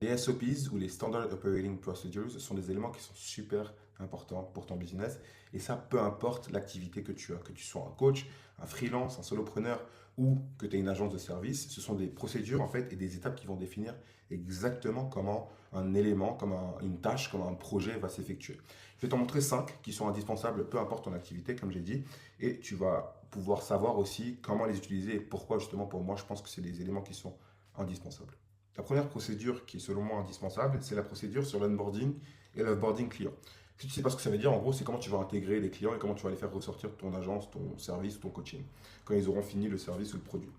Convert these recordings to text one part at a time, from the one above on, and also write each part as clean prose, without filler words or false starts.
Les SOPs ou les Standard Operating Procedures sont des éléments qui sont super importants pour ton business et ça, peu importe l'activité que tu as, que tu sois un coach, un freelance, un solopreneur ou que tu aies une agence de service, ce sont des procédures en fait et des étapes qui vont définir exactement comment un élément, comme une tâche, comme un projet va s'effectuer. Je vais t'en montrer 5 qui sont indispensables, peu importe ton activité, comme j'ai dit, et tu vas pouvoir savoir aussi comment les utiliser et pourquoi justement pour moi je pense que c'est des éléments qui sont indispensables. La première procédure qui est selon moi indispensable, c'est la procédure sur l'onboarding et l'offboarding client. Si tu ne sais pas ce que ça veut dire, en gros, c'est comment tu vas intégrer les clients et comment tu vas les faire ressortir de ton agence, ton service, ton coaching, quand ils auront fini le service ou le produit.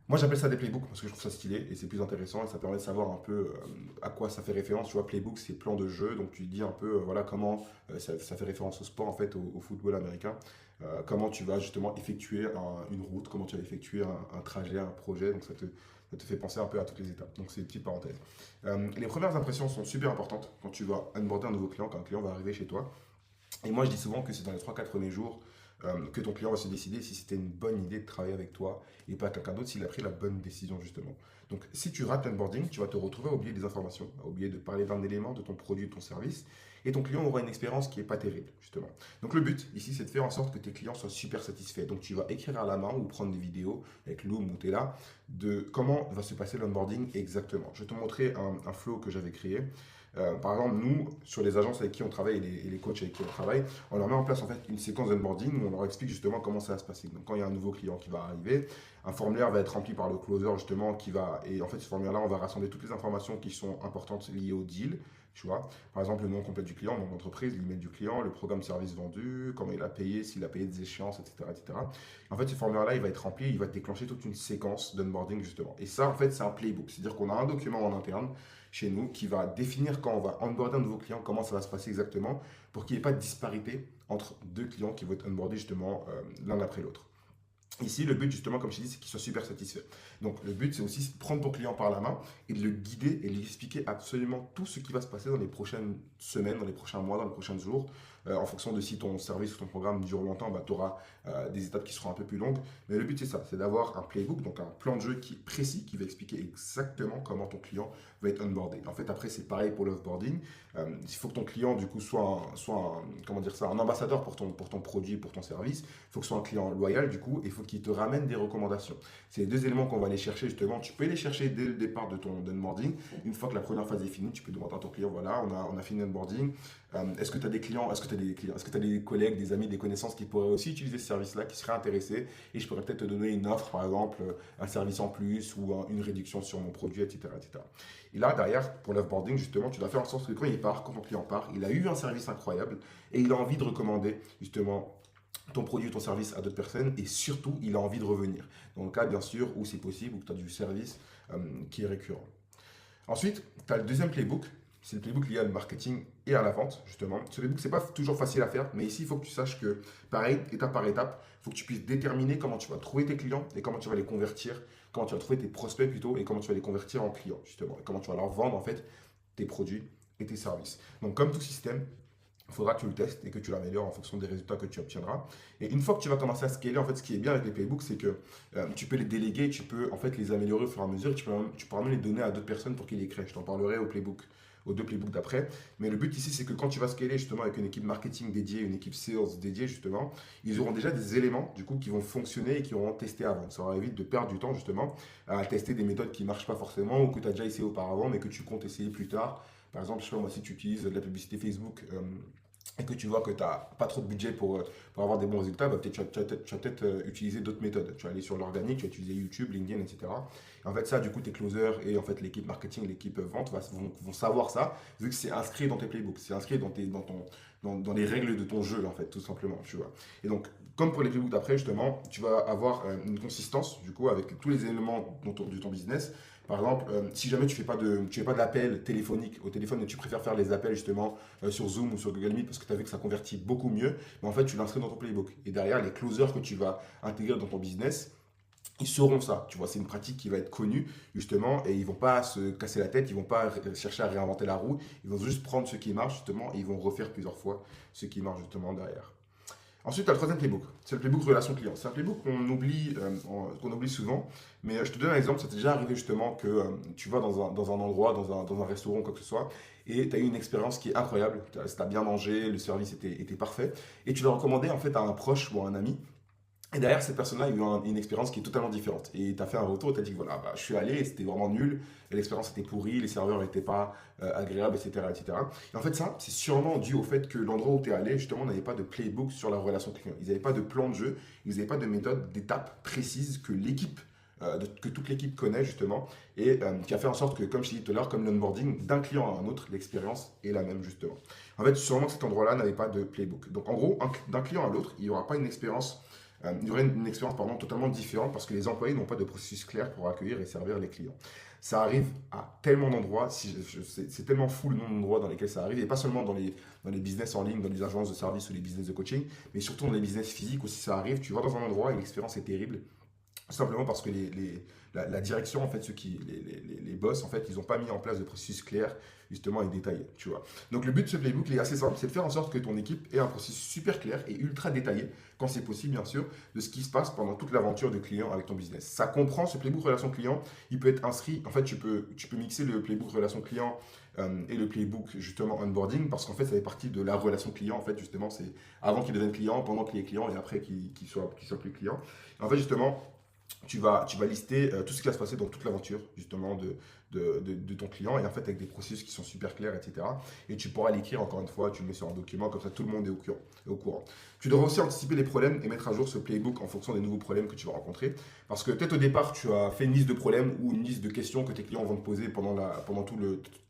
Moi, j'appelle ça des playbooks parce que je trouve ça stylé et c'est plus intéressant et ça permet de savoir un peu à quoi ça fait référence. Tu vois, playbook, c'est plan de jeu, donc tu dis un peu voilà comment ça fait référence au sport en fait, au football américain. Comment tu vas justement effectuer une route, comment tu vas effectuer un trajet, un projet. Donc ça te fait penser un peu à toutes les étapes. Donc c'est une petite parenthèse. Les premières impressions sont super importantes quand tu vas onboarder un nouveau client, quand un client va arriver chez toi. Et moi, je dis souvent que c'est dans les 3-4 premiers jours que ton client va se décider si c'était une bonne idée de travailler avec toi et pas quelqu'un d'autre s'il a pris la bonne décision, justement. Donc, si tu rates l'onboarding, tu vas te retrouver à oublier des informations, à oublier de parler d'un élément de ton produit, de ton service, et ton client aura une expérience qui n'est pas terrible, justement. Donc, le but ici, c'est de faire en sorte que tes clients soient super satisfaits. Donc, tu vas écrire à la main ou prendre des vidéos avec Loom ou Tela de comment va se passer l'onboarding exactement. Je vais te montrer un flow que j'avais créé. Par exemple, nous, sur les agences avec qui on travaille et les coachs avec qui on travaille, on leur met en place en fait une séquence d'onboarding où on leur explique justement comment ça va se passer. Donc, quand il y a un nouveau client qui va arriver, un formulaire va être rempli par le closer justement qui va. Et en fait, ce formulaire-là, on va rassembler toutes les informations qui sont importantes liées au deal. Tu vois, par exemple, le nom complet du client, le nom d'entreprise, l'email du client, le programme service vendu, comment il a payé, s'il a payé des échéances, etc. etc. En fait, ce formulaire-là, il va être rempli, il va déclencher toute une séquence d'onboarding justement. Et ça, en fait, c'est un playbook. C'est-à-dire qu'on a un document en interne chez nous qui va définir quand on va onboarder un nouveau client, comment ça va se passer exactement, pour qu'il n'y ait pas de disparité entre deux clients qui vont être onboardés justement l'un après l'autre. Ici, le but, justement, comme je t'ai dit, c'est qu'il soit super satisfait. Donc, le but, c'est aussi de prendre ton client par la main et de le guider et lui expliquer absolument tout ce qui va se passer dans les prochaines semaines, dans les prochains mois, dans les prochains jours. En fonction de si ton service ou ton programme dure longtemps, bah, tu auras des étapes qui seront un peu plus longues. Mais le but, c'est ça, c'est d'avoir un playbook, donc un plan de jeu qui est précis, qui va expliquer exactement comment ton client va être onboardé. En fait, après, c'est pareil pour l'offboarding. Il faut que ton client, du coup, comment dire ça, un ambassadeur pour ton produit, pour ton service. Il faut que ce soit un client loyal, du coup, et il faut qu'il te ramène des recommandations. C'est les deux éléments qu'on va aller chercher, justement. Tu peux les chercher dès le départ de ton onboarding. Une fois que la première phase est finie, tu peux demander à ton client, voilà, on a fini l'onboarding. Est-ce que tu as des clients, est-ce que tu as des collègues, des amis, des connaissances qui pourraient aussi utiliser ce service-là, qui seraient intéressés, et je pourrais peut-être te donner une offre, par exemple, un service en plus ou une réduction sur mon produit, etc., etc. Et là, derrière, pour l'offboarding, justement, tu dois faire en sorte que quand il part, quand ton client part, il a eu un service incroyable et il a envie de recommander, justement, ton produit ou ton service à d'autres personnes et surtout, il a envie de revenir. Dans le cas, bien sûr, où c'est possible, où tu as du service qui est récurrent. Ensuite, tu as le deuxième playbook. C'est le playbook lié au marketing et à la vente, justement. Ce playbook, c'est pas toujours facile à faire, mais ici, il faut que tu saches que, pareil, étape par étape, il faut que tu puisses déterminer comment tu vas trouver tes clients et comment tu vas les convertir, comment tu vas trouver tes prospects plutôt et comment tu vas les convertir en clients, justement, et comment tu vas leur vendre, en fait, tes produits et tes services. Donc, comme tout système, il faudra que tu le testes et que tu l'améliores en fonction des résultats que tu obtiendras. Et une fois que tu vas commencer à scaler, en fait, ce qui est bien avec les playbooks, c'est que tu peux les déléguer, tu peux en fait les améliorer au fur et à mesure, tu pourras même les donner à d'autres personnes pour qu'ils les créent. Je t'en parlerai aux deux playbooks d'après. Mais le but ici, c'est que quand tu vas scaler justement avec une équipe marketing dédiée, une équipe sales dédiée justement, ils auront déjà des éléments du coup qui vont fonctionner et qui auront testé avant. Ça leur évite de perdre du temps justement à tester des méthodes qui ne marchent pas forcément ou que tu as déjà essayé auparavant mais que tu comptes essayer plus tard. Par exemple, je sais pas moi, si tu utilises de la publicité Facebook et que tu vois que tu n'as pas trop de budget pour avoir des bons résultats, bah, peut-être, tu vas peut-être utiliser d'autres méthodes. Tu vas aller sur l'organique, tu vas utiliser YouTube, LinkedIn, etc. Et en fait, ça, du coup, tes closers et en fait, l'équipe marketing, l'équipe vente vont savoir ça, vu que c'est inscrit dans tes playbooks, c'est inscrit dans les règles de ton jeu, en fait, tout simplement. Tu vois. Et donc, comme pour les playbooks d'après, justement, tu vas avoir une consistance, du coup, avec tous les éléments de ton business. Par exemple, si jamais tu fais pas d'appel téléphonique au téléphone et tu préfères faire les appels justement sur Zoom ou sur Google Meet parce que tu as vu que ça convertit beaucoup mieux, mais en fait, tu l'inscris dans ton playbook. Et derrière, les closers que tu vas intégrer dans ton business, ils sauront ça. Tu vois, c'est une pratique qui va être connue justement et ils vont pas se casser la tête, ils vont pas chercher à réinventer la roue, ils vont juste prendre ce qui marche justement et ils vont refaire plusieurs fois ce qui marche justement derrière. Ensuite, tu as le troisième playbook. C'est le playbook relation client. C'est un playbook qu'on oublie souvent. Mais je te donne un exemple. Ça t'est déjà arrivé justement que tu vas dans un endroit, dans un restaurant ou quoi que ce soit, et tu as eu une expérience qui est incroyable. Tu as bien mangé, le service était parfait. Et tu l'as recommandé en fait à un proche ou à un ami. Et derrière, cette personne-là a eu une expérience qui est totalement différente. Et tu as fait un retour, tu as dit, voilà, bah, je suis allé, et c'était vraiment nul, et l'expérience était pourrie, les serveurs n'étaient pas agréables, etc., etc. Et cetera. Et en fait, ça, c'est sûrement dû au fait que l'endroit où tu es allé, justement, n'avait pas de playbook sur la relation client. Ils n'avaient pas de plan de jeu, ils n'avaient pas de méthode, d'étape précise que que toute l'équipe connaît justement, et qui a fait en sorte que, comme je t'ai dit tout à l'heure, comme l'onboarding d'un client à un autre, l'expérience est la même justement. En fait, sûrement que cet endroit-là n'avait pas de playbook. Donc en gros, d'un client à l'autre, il n'y aura pas une expérience il y aurait une expérience pardon, totalement différente parce que les employés n'ont pas de processus clair pour accueillir et servir les clients. Ça arrive à tellement d'endroits, c'est tellement fou le nombre d'endroits dans lesquels ça arrive, et pas seulement dans les business en ligne, dans les agences de services ou les business de coaching, mais surtout dans les business physiques aussi ça arrive. Tu vas dans un endroit et l'expérience est terrible. Simplement parce que la direction, en fait, les boss, en fait, ils n'ont pas mis en place de processus clair, justement, et détaillé, tu vois. Donc, le but de ce playbook, il est assez simple, c'est de faire en sorte que ton équipe ait un processus super clair et ultra détaillé, quand c'est possible, bien sûr, de ce qui se passe pendant toute l'aventure de client avec ton business. Ça comprend, ce playbook relation client, il peut être inscrit, en fait, tu peux mixer le playbook relation client et le playbook, justement, onboarding, parce qu'en fait, ça fait partie de la relation client, en fait, justement, c'est avant qu'il devienne client, pendant qu'il est client et après qu'il soit plus client. En fait, justement, tu vas lister tout ce qui va se passer dans toute l'aventure, justement, de ton client, et en fait, avec des processus qui sont super clairs, etc. Et tu pourras l'écrire, encore une fois, tu le mets sur un document, comme ça, tout le monde est au courant. Tu devras aussi anticiper les problèmes et mettre à jour ce playbook en fonction des nouveaux problèmes que tu vas rencontrer. Parce que peut-être au départ, tu as fait une liste de problèmes ou une liste de questions que tes clients vont te poser pendant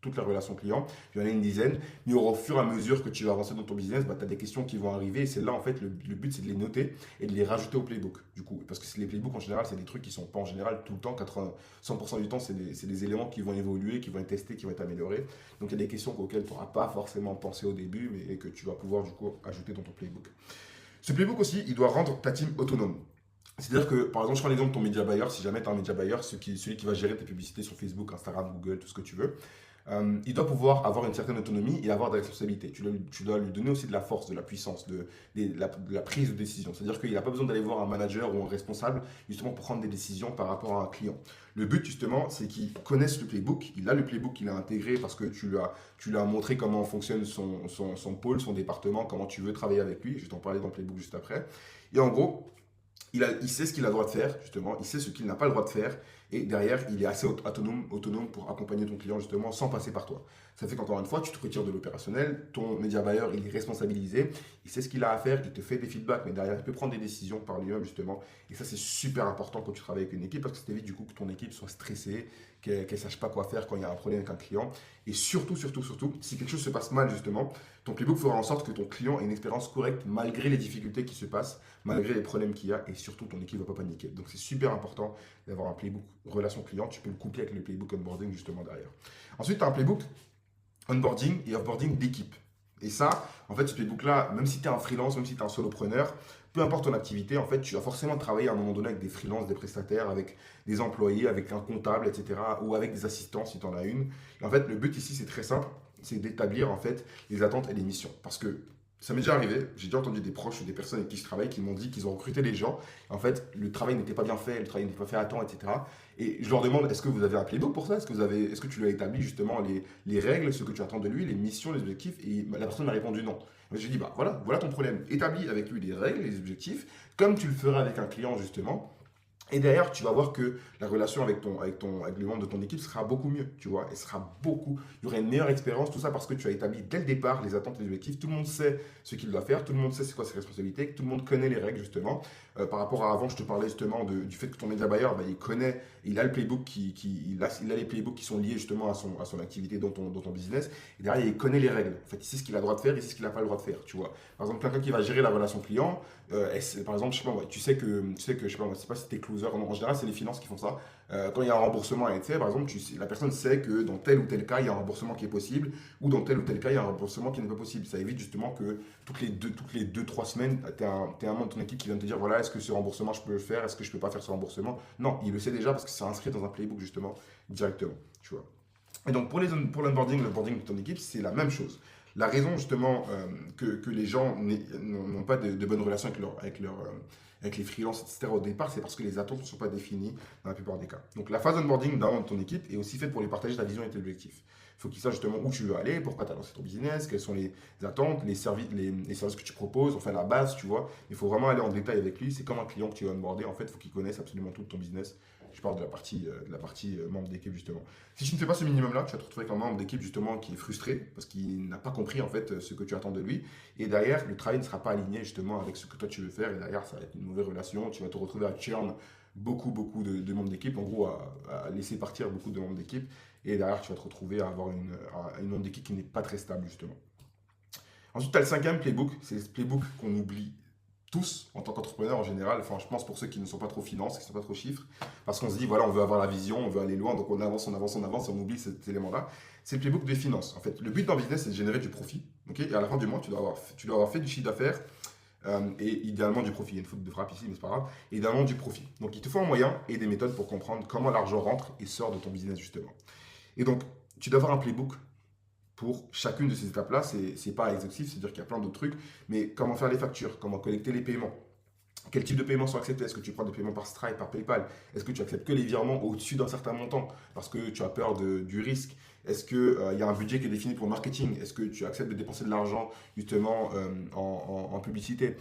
toute la relation client. Il y en a une dizaine. Mais au fur et à mesure que tu vas avancer dans ton business, bah, tu as des questions qui vont arriver. Et c'est là, en fait, le but, c'est de les noter et de les rajouter au playbook. Du coup, parce que les playbooks, en général, c'est des trucs qui sont pas en général tout le temps. 100% du temps, c'est des éléments qui vont évoluer, qui vont être testés, qui vont être améliorés. Donc, il y a des questions auxquelles tu n'auras pas forcément pensé au début, mais que tu vas pouvoir, du coup, ajouter dans ton playbook. Ce playbook aussi, il doit rendre ta team autonome. C'est-à-dire que, par exemple, je prends l'exemple de ton média buyer. Si jamais tu as un média buyer, celui qui va gérer tes publicités sur Facebook, Instagram, Google, tout ce que tu veux, il doit pouvoir avoir une certaine autonomie et avoir des responsabilités. Tu dois lui donner aussi de la force, de la puissance, de la prise de décision. C'est-à-dire qu'il n'a pas besoin d'aller voir un manager ou un responsable justement pour prendre des décisions par rapport à un client. Le but justement, c'est qu'il connaisse le playbook. Il a le playbook qu'il a intégré parce que tu lui as montré comment fonctionne son pôle, son département, comment tu veux travailler avec lui. Je vais t'en parler dans le playbook juste après. Et en gros, il sait ce qu'il a le droit de faire, justement, il sait ce qu'il n'a pas le droit de faire, et derrière, il est assez autonome pour accompagner ton client, justement, sans passer par toi. Ça fait qu'encore une fois, tu te retires de l'opérationnel, ton média buyer, il est responsabilisé, il sait ce qu'il a à faire, il te fait des feedbacks, mais derrière, il peut prendre des décisions par lui-même, justement. Et ça, c'est super important quand tu travailles avec une équipe, parce que ça t'évite du coup que ton équipe soit stressée, qu'elle ne sache pas quoi faire quand il y a un problème avec un client. Et surtout, surtout, surtout, si quelque chose se passe mal, justement, ton playbook fera en sorte que ton client ait une expérience correcte malgré les difficultés qui se passent, malgré les problèmes qu'il y a, et surtout ton équipe ne va pas paniquer. Donc c'est super important d'avoir un playbook relation client. Tu peux le coupler avec le playbook onboarding justement derrière. Ensuite, tu as un playbook onboarding et offboarding d'équipe. Et ça, en fait, ce playbook-là, même si tu es un freelance, même si tu es un solopreneur, peu importe ton activité, en fait, tu vas forcément travailler à un moment donné avec des freelances, des prestataires, avec des employés, avec un comptable, etc. ou avec des assistants si tu en as une. Et en fait, le but ici, c'est très simple, c'est d'établir en fait les attentes et les missions. Parce que ça m'est déjà arrivé, j'ai déjà entendu des proches ou des personnes avec qui je travaille qui m'ont dit qu'ils ont recruté des gens. Et en fait, le travail n'était pas bien fait, le travail n'était pas fait à temps, etc. Et je leur demande, est-ce que vous avez un playbook pour ça? Est-ce que tu lui as établi justement les règles, ce que tu attends de lui, les missions, les objectifs? Et la personne m'a répondu non. Je lui ai dit, bah voilà ton problème. Établis avec lui les règles, les objectifs, comme tu le ferais avec un client justement. Et derrière, tu vas voir que la relation avec le membre de ton équipe sera beaucoup mieux, tu vois, il y aura une meilleure expérience, tout ça parce que tu as établi dès le départ les attentes et les objectifs, tout le monde sait ce qu'il doit faire, tout le monde sait c'est quoi ses responsabilités, tout le monde connaît les règles justement. Par rapport à avant, je te parlais justement du fait que ton média buyer, bah, il connaît, il a le playbook il a les playbooks qui sont liés justement à son activité dans ton business, et derrière, il connaît les règles. En fait, il sait ce qu'il a le droit de faire, il sait ce qu'il n'a pas le droit de faire, tu vois. Par exemple, quelqu'un qui va gérer la relation client, par exemple, je sais pas, tu sais que, je sais pas si t'es closer, en général, c'est les finances qui font ça. Quand il y a un remboursement à être fait, par exemple, la personne sait que dans tel ou tel cas, il y a un remboursement qui est possible, ou dans tel ou tel cas, il y a un remboursement qui n'est pas possible. Ça évite justement que toutes les 2, 3 semaines, tu as un membre de ton équipe qui vient te dire, voilà, est-ce que ce remboursement, je peux le faire, est-ce que je peux pas faire ce remboursement? Non, il le sait déjà parce que c'est inscrit dans un playbook justement, directement, tu vois. Et donc pour l'onboarding, le boarding de ton équipe, c'est la même chose. La raison justement que les gens n'ont pas de bonnes relations avec les freelances, etc. au départ, c'est parce que les attentes ne sont pas définies dans la plupart des cas. Donc la phase d'onboarding d'un membre de ton équipe est aussi faite pour lui partager ta vision et tes objectifs. Il faut qu'il sache justement où tu veux aller, pourquoi tu as lancé ton business, quelles sont les attentes, les services que tu proposes, enfin la base, tu vois. Il faut vraiment aller en détail avec lui. C'est comme un client que tu vas onboarder. En fait, il faut qu'il connaisse absolument tout de ton business. Je parle de la partie membre d'équipe justement. Si tu ne fais pas ce minimum-là, tu vas te retrouver avec un membre d'équipe justement qui est frustré parce qu'il n'a pas compris en fait ce que tu attends de lui. Et derrière, le travail ne sera pas aligné justement avec ce que toi tu veux faire. Et derrière, ça va être une mauvaise relation. Tu vas te retrouver à churn beaucoup de membres d'équipe. En gros, à laisser partir beaucoup de membres d'équipe. Et derrière, tu vas te retrouver à avoir une membre d'équipe qui n'est pas très stable justement. Ensuite, tu as le cinquième playbook. C'est le playbook qu'on oublie tous en tant qu'entrepreneur en général. Enfin, je pense pour ceux qui ne sont pas trop finance, qui ne sont pas trop chiffres, parce qu'on se dit, voilà, on veut avoir la vision, on veut aller loin, donc on avance, et on oublie cet élément-là. C'est le playbook des finances. En fait, le but d'un business, c'est de générer du profit. Ok, et à la fin du mois, tu dois avoir fait du chiffre d'affaires et idéalement du profit. Il y a une faute de frappe ici, mais c'est pas grave. Et idéalement du profit. Donc, il te faut un moyen et des méthodes pour comprendre comment l'argent rentre et sort de ton business, justement. Et donc, tu dois avoir un playbook pour chacune de ces étapes-là. C'est pas exhaustif, c'est-à-dire qu'il y a plein d'autres trucs, mais comment faire les factures, comment collecter les paiements, quel type de paiements sont acceptés? Est-ce que tu prends des paiements par Stripe, par PayPal? Est-ce que tu acceptes que les virements au-dessus d'un certain montant parce que tu as peur du risque? Est-ce qu'il y a un budget qui est défini pour le marketing? Est-ce que tu acceptes de dépenser de l'argent justement en publicité?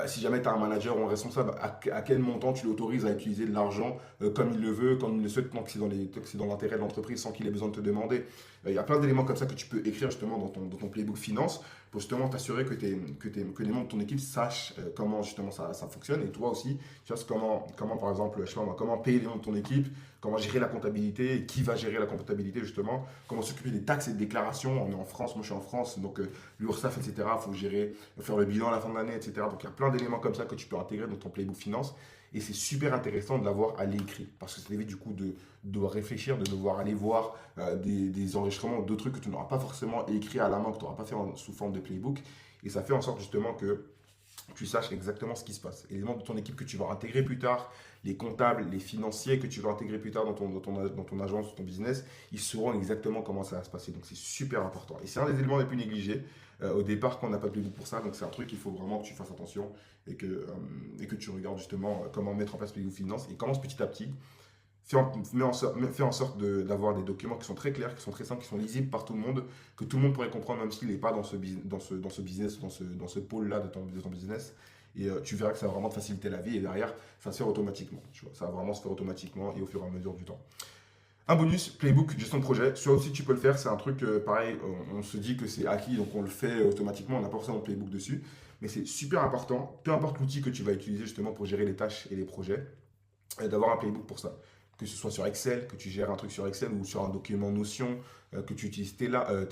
Si jamais tu as un manager ou un responsable, à quel montant tu l'autorises à utiliser de l'argent comme il le veut, comme il le souhaite, tant que c'est dans l'intérêt de l'entreprise sans qu'il ait besoin de te demander? Il y a plein d'éléments comme ça que tu peux écrire justement dans ton playbook finance pour justement t'assurer que les membres de ton équipe sachent comment justement ça fonctionne. Et toi aussi, tu sais comment par exemple, je sais pas moi, comment payer les membres de ton équipe, comment gérer la comptabilité, qui va gérer la comptabilité justement, comment s'occuper des taxes et des déclarations. On est en France, moi je suis en France, donc l'URSSAF, etc. Il faut gérer, faire le bilan à la fin de l'année, etc. Donc il y a plein d'éléments comme ça que tu peux intégrer dans ton playbook finance. Et c'est super intéressant de l'avoir à l'écrit parce que ça évite du coup de devoir réfléchir, de devoir aller voir des enregistrements, d'autres trucs que tu n'auras pas forcément écrit à la main, que tu n'auras pas fait sous forme de playbook. Et ça fait en sorte justement que tu saches exactement ce qui se passe. Et les membres de ton équipe que tu vas intégrer plus tard, les comptables, les financiers que tu vas intégrer plus tard dans ton agence, ton business, ils sauront exactement comment ça va se passer. Donc c'est super important. Et c'est un des éléments les plus négligés au départ quand on n'a pas de playbook pour ça. Donc c'est un truc qu'il faut vraiment que tu fasses attention et que tu regardes justement comment mettre en place playbook finance. Et commence petit à petit. Fais en sorte d'avoir des documents qui sont très clairs, qui sont très simples, qui sont lisibles par tout le monde, que tout le monde pourrait comprendre, même s'il n'est pas dans ce business, dans ce pôle-là de ton business. Et tu verras que ça va vraiment te faciliter la vie. Et derrière, ça se fait automatiquement. Tu vois, ça va vraiment se faire automatiquement et au fur et à mesure du temps. Un bonus, playbook, gestion de projet. Soit aussi tu peux le faire, c'est un truc pareil, on se dit que c'est acquis, donc on le fait automatiquement, on n'a pas forcément de playbook dessus. Mais c'est super important, peu importe l'outil que tu vas utiliser justement pour gérer les tâches et les projets, d'avoir un playbook pour ça. Que ce soit sur Excel, que tu gères un truc sur Excel ou sur un document Notion, que tu utilises que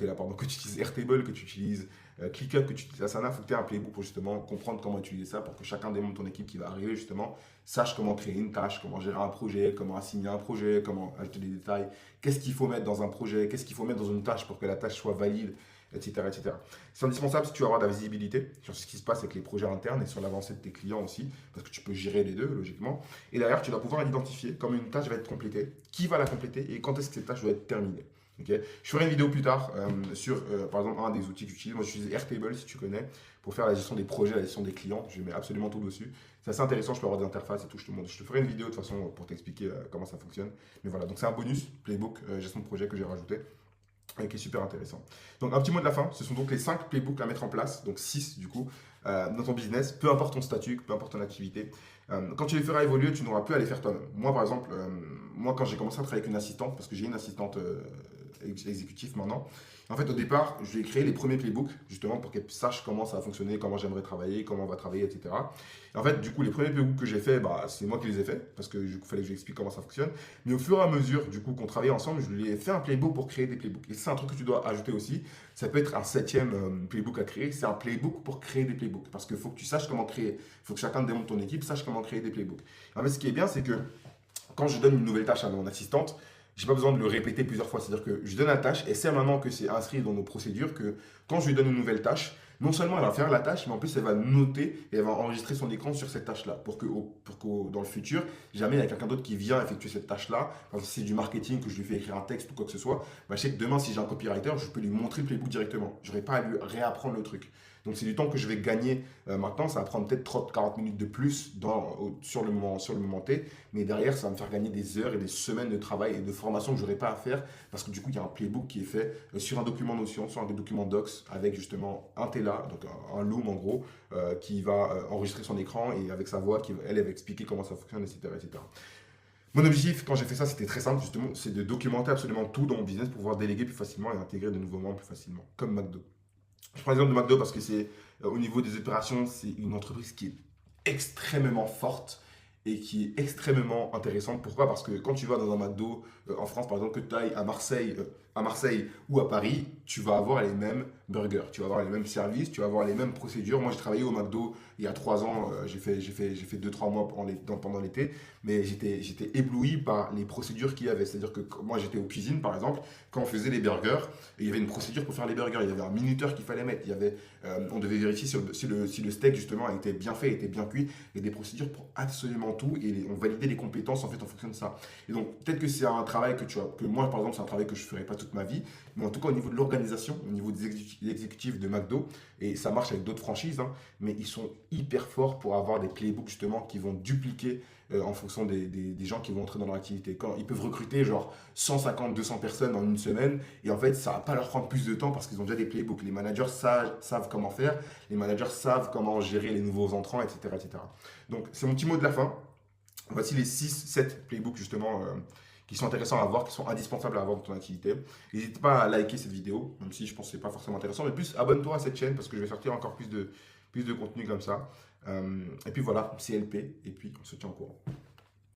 tu utilises Airtable, que tu utilises ClickUp, que tu utilises Asana, il faut que tu aies un playbook pour justement comprendre comment utiliser ça, pour que chacun des membres de ton équipe qui va arriver justement sache comment créer une tâche, comment gérer un projet, comment assigner un projet, comment ajouter des détails, qu'est-ce qu'il faut mettre dans un projet, qu'est-ce qu'il faut mettre dans une tâche pour que la tâche soit valide, etc. etc. C'est indispensable si tu veux avoir de la visibilité sur ce qui se passe avec les projets internes et sur l'avancée de tes clients aussi, parce que tu peux gérer les deux, logiquement. Et derrière, tu dois pouvoir identifier comme une tâche va être complétée, qui va la compléter et quand est-ce que cette tâche doit être terminée. Okay. Je ferai une vidéo plus tard sur, par exemple, un des outils que j'utilise. Moi, j'utilise Airtable, si tu connais, pour faire la gestion des projets, la gestion des clients. Je mets absolument tout dessus. C'est assez intéressant, je peux avoir des interfaces et tout. Je te ferai une vidéo de toute façon pour t'expliquer comment ça fonctionne. Mais voilà, donc c'est un bonus, Playbook, gestion de projet que j'ai rajouté qui est super intéressant. Donc un petit mot de la fin, ce sont donc les 5 playbooks à mettre en place, donc 6 du coup, dans ton business, peu importe ton statut, peu importe ton activité. Quand tu les feras évoluer, tu n'auras plus à les faire toi-même. Moi par exemple, quand j'ai commencé à travailler avec une assistante, parce que j'ai une assistante exécutive maintenant, en fait au départ, je lui ai créé les premiers playbooks, justement pour qu'elle sache comment ça va fonctionner, comment j'aimerais travailler, comment on va travailler, etc. Et en fait, du coup, les premiers playbooks que j'ai fait, c'est moi qui les ai faits, parce que du coup, il fallait que je lui explique comment ça fonctionne. Mais au fur et à mesure, du coup, qu'on travaillait ensemble, je lui ai fait un playbook pour créer des playbooks. Et c'est un truc que tu dois ajouter aussi. Ça peut être un 7e playbook à créer. C'est un playbook pour créer des playbooks. Parce qu'il faut que tu saches comment créer. Il faut que chacun des membres de ton équipe sache comment créer des playbooks. En fait, ce qui est bien, c'est que quand je donne une nouvelle tâche à mon assistante, j'ai pas besoin de le répéter plusieurs fois. C'est-à-dire que je donne la tâche et c'est maintenant que c'est inscrit dans nos procédures que quand je lui donne une nouvelle tâche, non seulement elle va faire la tâche, mais en plus elle va noter et elle va enregistrer son écran sur cette tâche-là pour que, dans le futur, jamais il y a quelqu'un d'autre qui vient effectuer cette tâche-là. Par exemple, si c'est du marketing, que je lui fais écrire un texte ou quoi que ce soit, bah, je sais que demain, si j'ai un copywriter, je peux lui montrer le playbook directement. Je n'aurai pas à lui réapprendre le truc. Donc c'est du temps que je vais gagner maintenant. Ça va prendre peut-être 30-40 minutes de plus sur le moment T. Mais derrière, ça va me faire gagner des heures et des semaines de travail et de formation que je n'aurai pas à faire. Parce que du coup, il y a un playbook qui est fait sur un document Notion, sur un document Docs, avec justement un Tela, donc un Loom en gros, qui va enregistrer son écran et avec sa voix, elle va expliquer comment ça fonctionne, etc., etc. Mon objectif, quand j'ai fait ça, c'était très simple, justement, c'est de documenter absolument tout dans mon business pour pouvoir déléguer plus facilement et intégrer de nouveaux membres plus facilement, comme McDo. Je prends l'exemple de McDo parce que c'est au niveau des opérations, c'est une entreprise qui est extrêmement forte et qui est extrêmement intéressante. Pourquoi? Parce que quand tu vas dans un McDo en France, par exemple, que tu ailles à Marseille ou à Paris, tu vas avoir les mêmes burgers, tu vas avoir les mêmes services, tu vas avoir les mêmes procédures. Moi, j'ai travaillé au McDo il y a 3 ans, j'ai fait 2-3 mois pendant l'été, mais j'étais ébloui par les procédures qu'il y avait. C'est-à-dire que moi, j'étais aux cuisines, par exemple, quand on faisait les burgers, il y avait une procédure pour faire les burgers, il y avait un minuteur qu'il fallait mettre, on devait vérifier si le steak justement était bien fait, était bien cuit, et des procédures pour absolument tout, et on validait les compétences en fait en fonction de ça. Et donc peut-être que c'est un travail que moi par exemple c'est un travail que je ne ferai pas toute ma vie, mais en tout cas au niveau de l'organisation, au niveau des exécutifs de McDo, et ça marche avec d'autres franchises, hein, mais ils sont hyper forts pour avoir des playbooks justement qui vont dupliquer en fonction des gens qui vont entrer dans leur activité. Quand ils peuvent recruter genre 150-200 personnes en une semaine, et en fait, ça va pas leur prendre plus de temps parce qu'ils ont déjà des playbooks. Les managers savent comment faire, les managers savent comment gérer les nouveaux entrants, etc., etc. Donc, c'est mon petit mot de la fin. Voici les 6-7 playbooks justement qui sont intéressants à voir, qui sont indispensables à avoir dans ton activité. N'hésite pas à liker cette vidéo, même si je pense que ce n'est pas forcément intéressant, mais plus abonne-toi à cette chaîne parce que je vais sortir encore plus de contenu comme ça. Et puis voilà, CLP, et puis on se tient au courant.